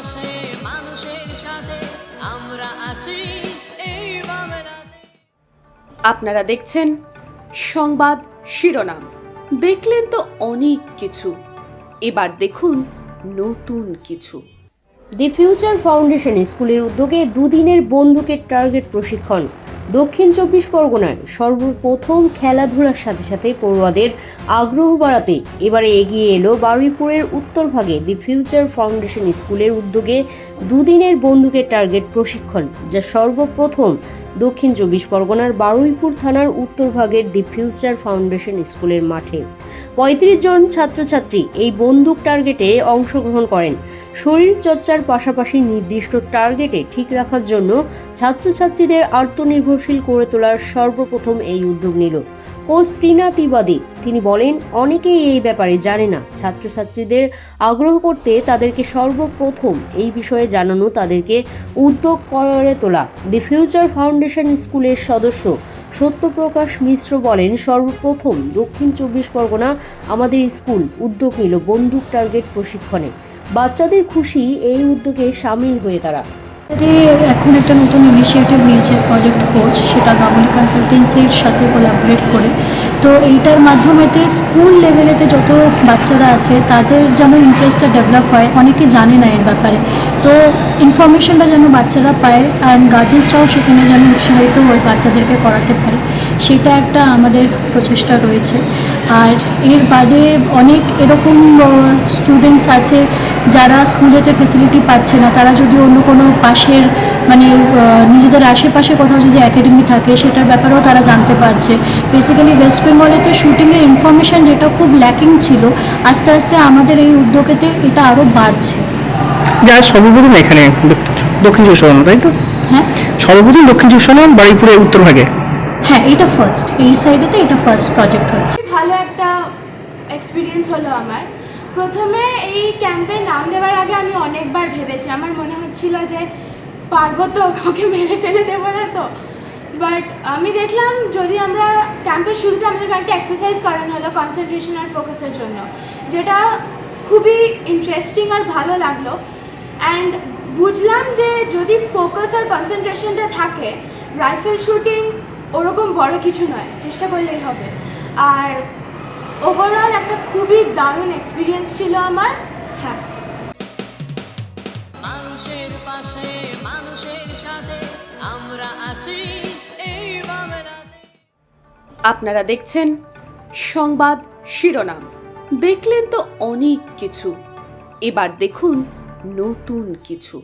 পাশে মানুষের সাথে আমরা আছি এই বাংলাতে। আপনারা দেখছেন সংবাদ শিরোনাম। দেখলেন তো অনেক কিছু, এবার দেখুন নতুন কিছু। দি ফিউচার ফাউন্ডেশন স্কুলের উদ্যোগে দুদিনের বন্দুকের টার্গেট প্রশিক্ষণ। দক্ষিণ চব্বিশ পরগনায় সর্বপ্রথম খেলাধুলার সাথে সাথে পড়ুয়াদের আগ্রহ বাড়াতে এবারে এগিয়ে এলো বারুইপুরের উত্তরভাগে দি ফিউচার ফাউন্ডেশন স্কুলের উদ্যোগে দুদিনের বন্দুকের টার্গেট প্রশিক্ষণ, যা সর্বপ্রথম দক্ষিণ চব্বিশ পরগনার বারুইপুর থানার উত্তরভাগের দি ফিউচার ফাউন্ডেশন স্কুলের মাঠে ৩৫ জন ছাত্রছাত্রী এই বন্দুক টার্গেটে অংশগ্রহণ করেন। শরীর চর্চার পাশাপাশি নির্দিষ্ট টার্গেটে ঠিক রাখার জন্য ছাত্রছাত্রীদের আত্মনির্ভরশীল করে তোলার সর্বপ্রথম এই উদ্যোগ নিল কোচ টিনা তিওয়ারি। তিনি বলেন, অনেকেই এই ব্যাপারে জানে না। ছাত্রছাত্রীদের আগ্রহ করতে তাদেরকে সর্বপ্রথম এই বিষয়ে জানানো, তাদেরকে উদ্যোগ করে তোলা। দি ফিউচার ফাউন্ডেশন স্কুলের সদস্য সত্যপ্রকাশ মিশ্র বলেন, সর্বপ্রথম দক্ষিণ চব্বিশ পরগনা আমাদের স্কুল উদ্যোগ নিল বন্দুক টার্গেট প্রশিক্ষণে। বাচ্চাদের খুশি এই উদ্যোগে সামিল হয়ে তারা। এখন একটা নতুন ইনিশিয়েটিভ নিয়েছে প্রজেক্ট কোচ, সেটা গাঙ্গুলি কনসালটেন্সির সাথে কোলাবরেট করে। তো এইটার মাধ্যমেতে স্কুল লেভেলেতে যত বাচ্চারা আছে তাদের যেন ইন্টারেস্টটা ডেভেলপ হয়, অনেকে জানে না এর ব্যাপারে। তো ইনফরমেশনটা যেন বাচ্চারা পায়, অ্যান্ড গার্জেন্সরাও সেখানে যেন উৎসাহিত হয়ে বাচ্চাদেরকে করাতে পারে, সেটা একটা আমাদের প্রচেষ্টা রয়েছে। আর এর বাদে অনেক এরকম স্টুডেন্টস আছে যারা স্কুলেতে ফেসিলিটি পাচ্ছে না, তারা যদি অন্য কোনো পাশের নিজেদের আশেপাশে কোথাও যদি একাডেমি থাকে সেটার ব্যাপারেও তারা জানতে পারছে। বেসিক্যালি ওয়েস্ট বেঙ্গলেতে শুটিংয়ের ইনফরমেশান যেটা খুব ল্যাকিং ছিল, আস্তে আস্তে আমাদের এই উদ্যোগেতে এটা আরও বাড়ছে। যা সর্বপ্রথম এখানে দক্ষিণ চব্বিশ পরগনা, তাই তো? হ্যাঁ, সর্বপ্রথম দক্ষিণ চব্বিশ পরগনা বারুইপুরের উত্তরভাগে। হ্যাঁ, এটা ফার্স্ট, এই সাইডেতে এটা ফার্স্ট প্রজেক্ট হচ্ছে। ভালো একটা এক্সপিরিয়েন্স হলো আমার। প্রথমে এই ক্যাম্পে নাম দেওয়ার আগে আমি অনেকবার ভেবেছি, আমার মনে হচ্ছিল যে পারবো তো, কাউকে মেরে ফেলে দেবো না তো। বাট আমি দেখলাম যদি আমরা ক্যাম্পের শুরুতে আমাদেরকে একটা এক্সারসাইজ করানো হলো কনসেন্ট্রেশন আর ফোকাসের জন্য, যেটা খুবই ইন্টারেস্টিং আর ভালো লাগলো। অ্যান্ড বুঝলাম যে যদি ফোকাস আর কনসেন্ট্রেশনটা থাকে, রাইফেল শুটিং ওরকম বড় কিছু নয়, চেষ্টা করলেই হবে। আর ওভারঅল একটা খুবই দারুণ এক্সপিরিয়েন্স ছিল আমার। হ্যাঁ, মানুষের পাশে মানুষের সাথে আমরা আছি এই বাংলাতে। আপনারা দেখছেন সংবাদ শিরোনাম। দেখলেন তো অনেক কিছু, এবার দেখুন নতুন কিছু।